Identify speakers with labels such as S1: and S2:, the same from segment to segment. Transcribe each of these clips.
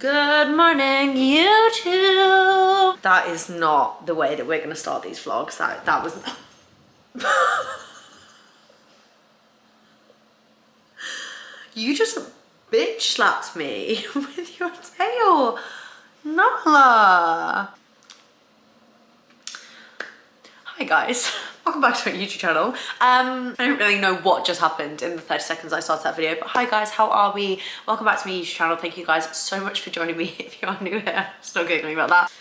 S1: Good morning, YouTube. That is not the way that we're gonna start these vlogs. That was You just bitch slapped me with your tail. Nala. Hi guys, welcome back to my YouTube channel. I don't really know what just happened in the 30 seconds I started that video, but hi guys, how are we? Welcome back to my YouTube channel. Thank you guys so much for joining me. If you are new here, still giggling about that.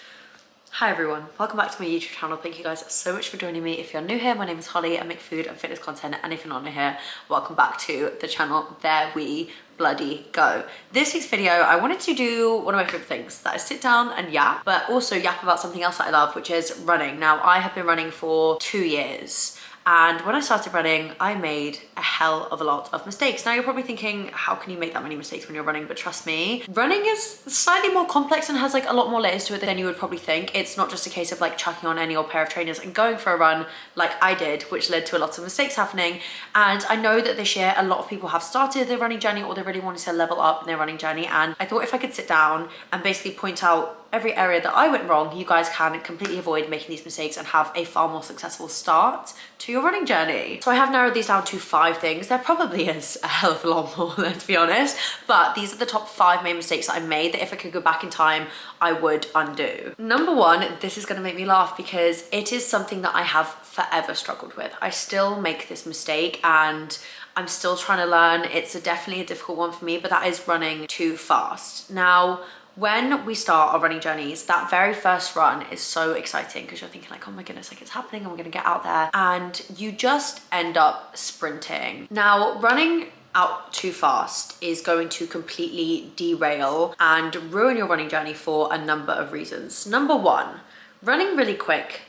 S1: Hi everyone, welcome back to my YouTube channel. Thank you guys so much for joining me. If you're new here, my name is Holly. I make food and fitness content, and if you're not new here, welcome back to the channel. There we bloody go. This week's video, I wanted to do one of my favorite things, that is sit down and yap, but also yap about something else that I love, which is running. Now, I have been running for 2 years. And when I started running, I made a hell of a lot of mistakes. Now you're probably thinking, how can you make that many mistakes when you're running? But trust me, running is slightly more complex and has like a lot more layers to it than you would probably think. It's not just a case of like chucking on any old pair of trainers and going for a run like I did, which led to a lot of mistakes happening. And I know that this year, a lot of people have started their running journey or they really wanted to level up in their running journey. And I thought if I could sit down and basically point out every area that I went wrong, you guys can completely avoid making these mistakes and have a far more successful start to your running journey. So I have narrowed these down to 5 things. There probably is a hell of a lot more, let's be honest, but these are the top 5 main mistakes that I made that if I could go back in time, I would undo. Number 1, this is gonna make me laugh because it is something that I have forever struggled with. I still make this mistake and I'm still trying to learn. It's definitely a difficult one for me, but that is running too fast. Now, when we start our running journeys, that very first run is so exciting because you're thinking like, oh my goodness, like it's happening and we're gonna get out there, and you just end up sprinting. Now, running out too fast is going to completely derail and ruin your running journey for a number of reasons. Number 1, running really quick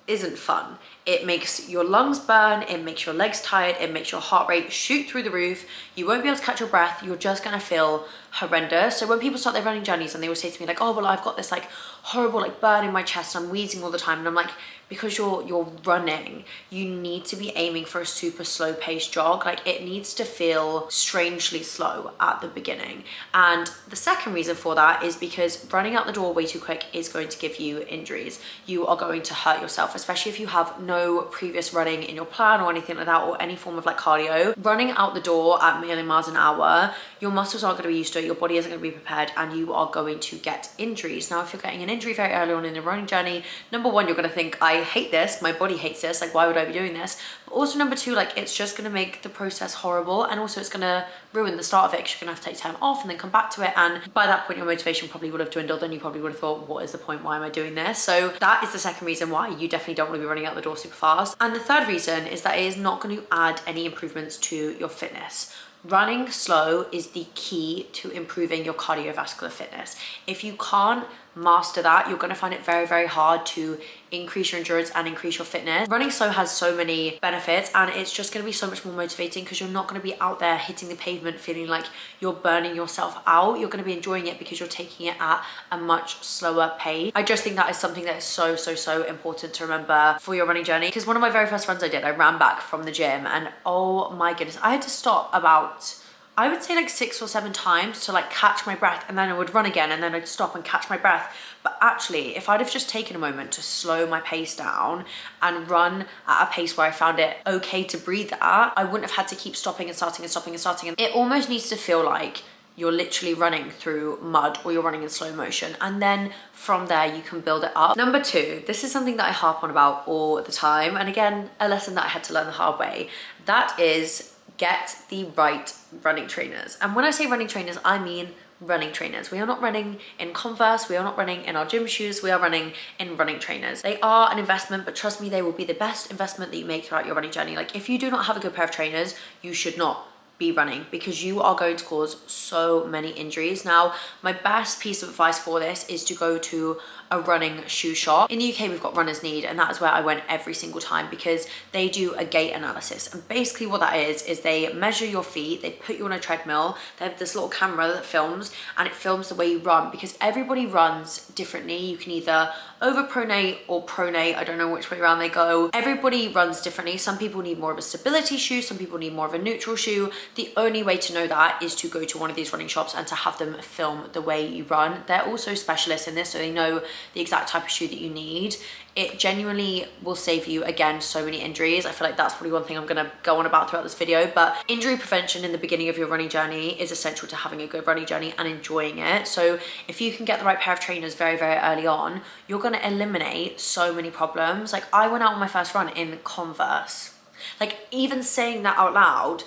S1: isn't fun. It makes your lungs burn, it makes your legs tired, it makes your heart rate shoot through the roof. You won't be able to catch your breath. You're just gonna feel horrendous. So when people start their running journeys and they will say to me like, oh, well, I've got this like horrible like burn in my chest, I'm wheezing all the time. And I'm like, because you're running, you need to be aiming for a super slow paced jog. Like it needs to feel strangely slow at the beginning. And the second reason for that is because running out the door way too quick is going to give you injuries. You are going to hurt yourself, especially if you have no previous running in your plan or anything like that, or any form of like cardio. Running out the door at a million miles an hour, your muscles aren't going to be used to it, your body isn't going to be prepared, and you are going to get injuries. Now, if you're getting an injury very early on in the running journey, number 1, you're going to think, I hate this, my body hates this, like why would I be doing this? But also number 2, like it's just going to make the process horrible, and also it's going to ruin the start of it because you're going to have to take time off and then come back to it, and by that point your motivation probably would have dwindled and you probably would have thought, what is the point, why am I doing this? So that is the second reason why you definitely don't want to be running out the door super fast. And the third reason is that it is not going to add any improvements to your fitness. Running slow is the key to improving your cardiovascular fitness. If you can't master that, you're going to find it very, very hard to increase your endurance and increase your fitness. Running slow has so many benefits, and it's just going to be so much more motivating because you're not going to be out there hitting the pavement feeling like you're burning yourself out. You're going to be enjoying it because you're taking it at a much slower pace. I just think that is something that is so, so, so important to remember for your running journey, because one of my very first runs I did, I ran back from the gym and oh my goodness, I had to stop about, I would say like 6 or 7 times to like catch my breath, and then I would run again and then I'd stop and catch my breath. But actually, if I'd have just taken a moment to slow my pace down and run at a pace where I found it okay to breathe at, I wouldn't have had to keep stopping and starting and stopping and starting. And it almost needs to feel like you're literally running through mud or you're running in slow motion, and then from there you can build it up. Number 2, this is something that I harp on about all the time, and again, a lesson that I had to learn the hard way. That is, get the right running trainers. And when I say running trainers, I mean running trainers. We are not running in Converse, we are not running in our gym shoes, we are running in running trainers. They are an investment, but trust me, they will be the best investment that you make throughout your running journey. Like if you do not have a good pair of trainers, you should not be running because you are going to cause so many injuries. Now, my best piece of advice for this is to go to a running shoe shop. In the UK, we've got Runner's Need, and that is where I went every single time because they do a gait analysis. And basically what that is they measure your feet, they put you on a treadmill, they have this little camera that films, and it films the way you run because everybody runs differently. You can either overpronate or pronate, I don't know which way around they go. Everybody runs differently. Some people need more of a stability shoe, some people need more of a neutral shoe, The only way to know that is to go to one of these running shops and to have them film the way you run. They're also specialists in this, so they know the exact type of shoe that you need. It genuinely will save you, again, so many injuries. I feel like that's probably one thing I'm gonna go on about throughout this video, but injury prevention in the beginning of your running journey is essential to having a good running journey and enjoying it. So if you can get the right pair of trainers very, very early on, you're gonna eliminate so many problems. Like, I went out on my first run in Converse. Like, even saying that out loud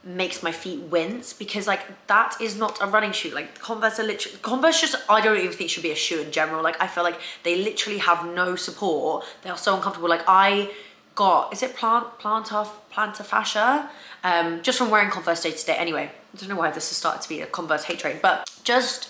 S1: makes my feet wince, because like, that is not a running shoe. Like, Converse are literally, Converse just, I don't even think should be a shoe in general. Like, I feel like they literally have no support. They are so uncomfortable. Like, I got, is it plantar fascia? Just from wearing Converse day to day. Anyway, I don't know why this has started to be a Converse hate train, but just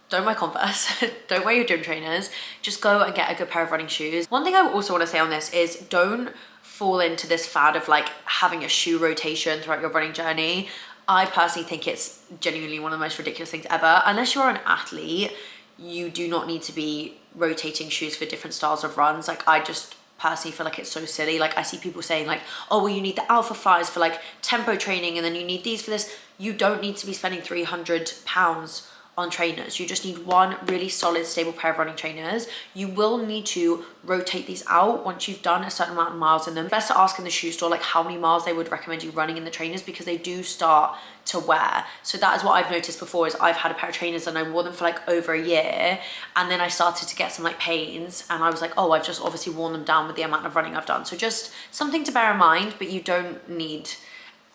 S1: don't wear Converse. Don't wear your gym trainers. Just go and get a good pair of running shoes. One thing I also want to say on this is, don't fall into this fad of like having a shoe rotation throughout your running journey. I personally think it's genuinely one of the most ridiculous things ever. Unless you're an athlete, you do not need to be rotating shoes for different styles of runs. Like, I just personally feel like it's so silly. Like, I see people saying like, oh, well, you need the Alpha Flies for like tempo training, and then you need these for this. You don't need to be spending £300 on trainers. You just need one really solid, stable pair of running trainers. You will need to rotate these out once you've done a certain amount of miles in them. Best to ask in the shoe store like how many miles they would recommend you running in the trainers, because they do start to wear. So that is what I've noticed before, is I've had a pair of trainers and I wore them for like over a year, and then I started to get some like pains, and I was like, oh, I've just obviously worn them down with the amount of running I've done. So just something to bear in mind. But you don't need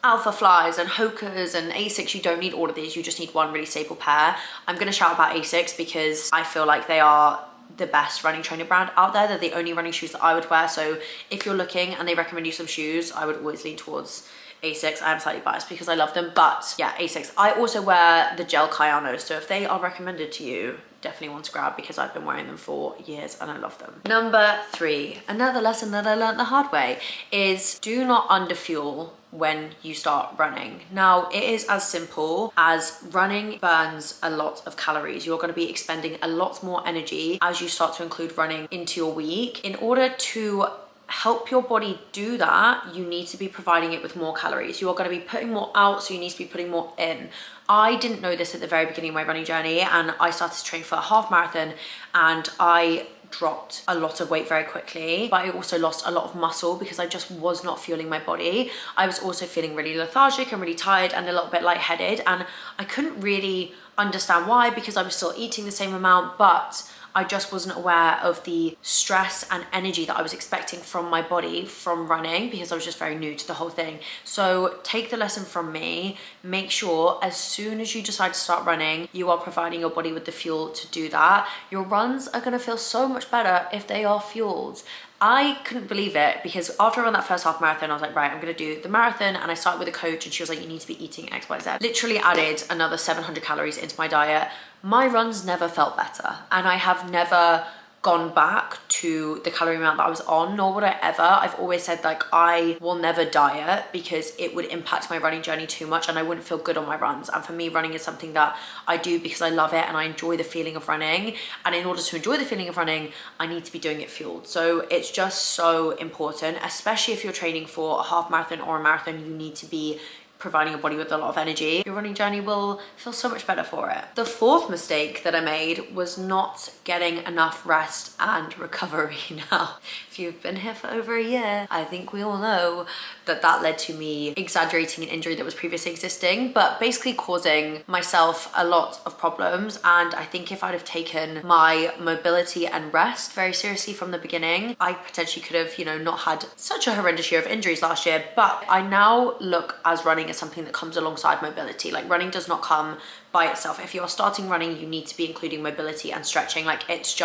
S1: Alpha Flies and Hokas and Asics. You don't need all of these. You just need one really stable pair. I'm going to shout about Asics because I feel like they are the best running trainer brand out there. They're the only running shoes that I would wear. So if you're looking and they recommend you some shoes, I would always lean towards Asics. I am slightly biased because I love them, but yeah, Asics. I also wear the gel Kayano, so if they are recommended to you, definitely want to grab, because I've been wearing them for years and I love them. Number 3, another lesson that I learned the hard way, is do not underfuel when you start running. Now, it is as simple as running burns a lot of calories. You're going to be expending a lot more energy as you start to include running into your week. In order to help your body do that, you need to be providing it with more calories. You are going to be putting more out, so you need to be putting more in. I didn't know this at the very beginning of my running journey, and I started to train for a half marathon, and I dropped a lot of weight very quickly, but I also lost a lot of muscle because I just was not fueling my body. I was also feeling really lethargic and really tired and a little bit lightheaded, and I couldn't really understand why, because I was still eating the same amount, but I just wasn't aware of the stress and energy that I was expecting from my body from running, because I was just very new to the whole thing. So take the lesson from me. Make sure as soon as you decide to start running, you are providing your body with the fuel to do that. Your runs are gonna feel so much better if they are fueled. I couldn't believe it, because after I ran that first half marathon, I was like, right, I'm gonna do the marathon. And I started with a coach, and she was like, you need to be eating X, Y, Z. Literally added another 700 calories into my diet. My runs never felt better, and I have never gone back to the calorie amount that I was on, nor would I ever. I've always said like, I will never diet because it would impact my running journey too much and I wouldn't feel good on my runs. And for me, running is something that I do because I love it and I enjoy the feeling of running. And in order to enjoy the feeling of running, I need to be doing it fueled. So it's just so important, especially if you're training for a half marathon or a marathon. You need to be providing your body with a lot of energy. Your running journey will feel so much better for it. The fourth mistake that I made was not getting enough rest and recovery. Now, if you've been here for over a year, I think we all know that that led to me exaggerating an injury that was previously existing, but basically causing myself a lot of problems. And I think if I'd have taken my mobility and rest very seriously from the beginning, I potentially could have, not had such a horrendous year of injuries last year. But I now look as running as something that comes alongside mobility. Like, running does not come by itself. If you're starting running, you need to be including mobility and stretching. Like, it's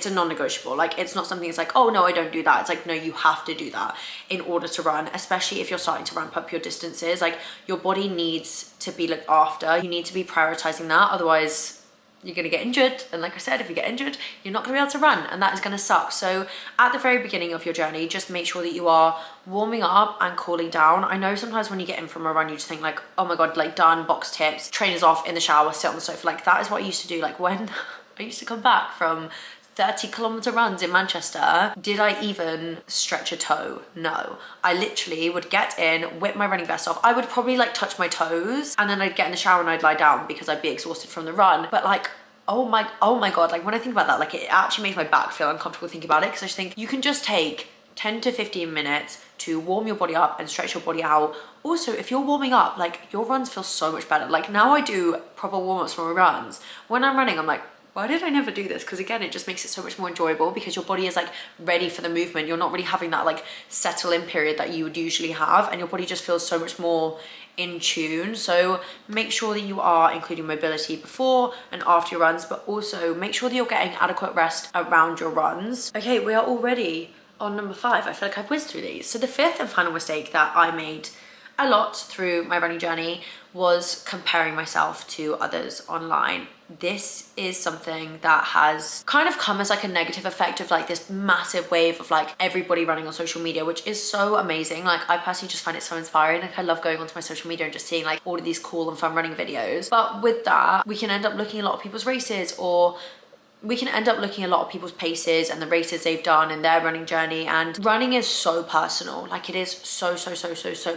S1: a non-negotiable. Like, it's not something that's like, oh no, I don't do that. It's like, no, you have to do that in order to run, especially if you're starting to ramp up your distances. Like, your body needs to be looked after. You need to be prioritizing that. Otherwise, you're gonna get injured. And like I said, if you get injured, you're not gonna be able to run, and that is gonna suck. So at the very beginning of your journey, just make sure that you are warming up and cooling down. I know sometimes when you get in from a run, you just think like, oh my God, like done, box ticked, trainers off, in the shower, sit on the sofa. Like, that is what I used to do. Like, when I used to come back from 30-kilometer runs in Manchester, did I even stretch a toe? No. I literally would get in, whip my running vest off. I would probably like touch my toes, and then I'd get in the shower and I'd lie down because I'd be exhausted from the run. But like, oh my God, like when I think about that, like it actually makes my back feel uncomfortable thinking about it, because I just think you can just take 10 to 15 minutes to warm your body up and stretch your body out. Also, if you're warming up, like your runs feel so much better. Like now I do proper warm-ups for my runs. When I'm running, I'm like, why did I never do this? Because again, it just makes it so much more enjoyable because your body is like ready for the movement. You're not really having that like settle in period that you would usually have, and your body just feels so much more in tune. So make sure that you are including mobility before and after your runs, but also make sure that you're getting adequate rest around your runs. Okay, we are already on number 5. I feel like I've whizzed through these. So the 5th and final mistake that I made a lot through my running journey was comparing myself to others online. This is something that has kind of come as like a negative effect of like this massive wave of like everybody running on social media, which is so amazing. Like I personally just find it so inspiring. Like I love going onto my social media and just seeing like all of these cool and fun running videos. But with that, we can end up looking at a lot of people's races, or we can end up looking at a lot of people's paces and the races they've done and their running journey. And running is so personal. Like it is so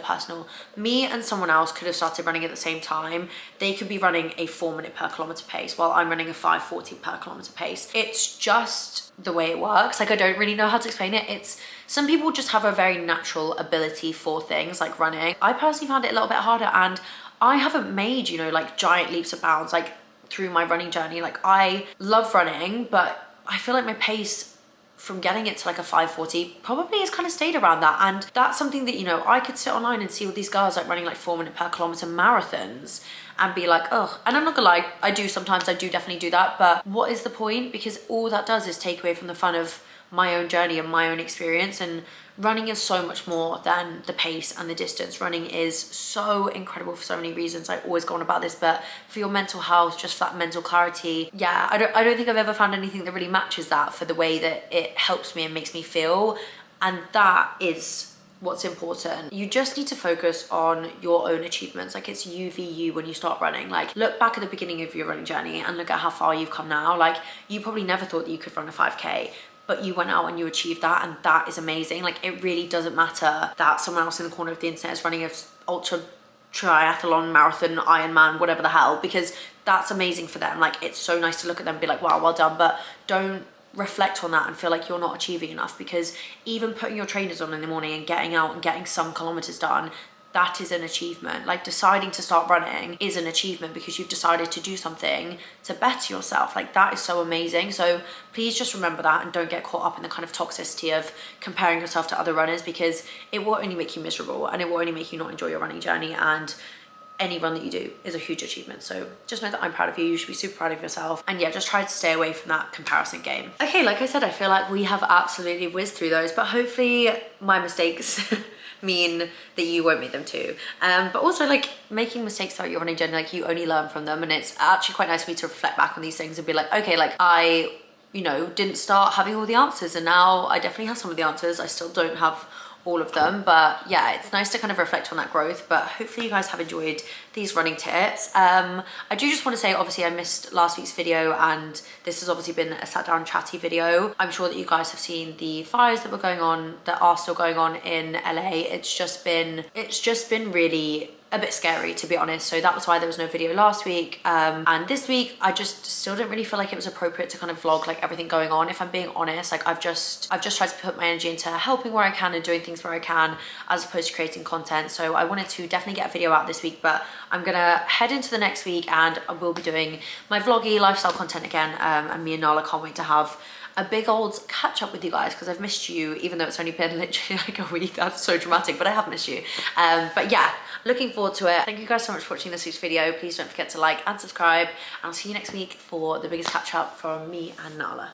S1: personal. Me and someone else could have started running at the same time. They could be running a 4 minute per kilometer pace while I'm running a 5:40 per kilometer pace. It's just the way it works. Like I don't really know how to explain it. It's some people just have a very natural ability for things like running. I personally found it a little bit harder, and I haven't made, you know, like giant leaps and bounds like through my running journey. Like I love running, but I feel like my pace from getting it to like a 5:40 probably has kind of stayed around that. And that's something that, you know, I could sit online and see all these girls like running like 4 minute per kilometer marathons and be like, oh, and I'm not gonna lie, I do sometimes, I do definitely do that, but what is the point? Because all that does is take away from the fun of my own journey and my own experience. And running is so much more than the pace and the distance. Running is so incredible for so many reasons. I always go on about this, but for your mental health, just for that mental clarity, yeah, I don't think I've ever found anything that really matches that for the way that it helps me and makes me feel. And that is what's important. You just need to focus on your own achievements. Like it's you v you when you start running. Like look back at the beginning of your running journey and look at how far you've come now. Like you probably never thought that you could run a 5K, but you went out and you achieved that, and that is amazing. Like it really doesn't matter that someone else in the corner of the internet is running a ultra triathlon, marathon, Ironman, whatever the hell, because that's amazing for them. Like it's so nice to look at them and be like, wow, well done, but don't reflect on that and feel like you're not achieving enough, because even putting your trainers on in the morning and getting out and getting some kilometers done, that is an achievement. Like deciding to start running is an achievement because you've decided to do something to better yourself. Like that is so amazing. So please just remember that and don't get caught up in the kind of toxicity of comparing yourself to other runners, because it will only make you miserable and it will only make you not enjoy your running journey. And any run that you do is a huge achievement. So just know that I'm proud of you. You should be super proud of yourself. And yeah, just try to stay away from that comparison game. Okay, like I said, I feel like we have absolutely whizzed through those, but hopefully my mistakes mean that you won't make them too. But also like making mistakes throughout your running journey, like you only learn from them. And it's actually quite nice for me to reflect back on these things and be like, okay, like I, you know, didn't start having all the answers, and now I definitely have some of the answers. I still don't have all of them, but yeah, it's nice to kind of reflect on that growth. But hopefully you guys have enjoyed these running tips. I do just want to say, obviously I missed last week's video, and this has obviously been a sat down chatty video. I'm sure that you guys have seen the fires that were going on, that are still going on in LA. It's just been really a bit scary, to be honest. So that was why there was no video last week. And this week I just still didn't really feel like it was appropriate to kind of vlog like everything going on. If I'm being honest, like I've just tried to put my energy into helping where I can and doing things where I can, as opposed to creating content. So I wanted to definitely get a video out this week, but I'm gonna head into the next week and I will be doing my vloggy lifestyle content again. And me and Nala can't wait to have a big old catch up with you guys, because I've missed you, even though it's only been literally like a week. That's so dramatic, but I have missed you. But yeah, looking forward to it. Thank you guys so much for watching this week's video. Please don't forget to like and subscribe, and I'll see you next week for the biggest catch up from me and Nala.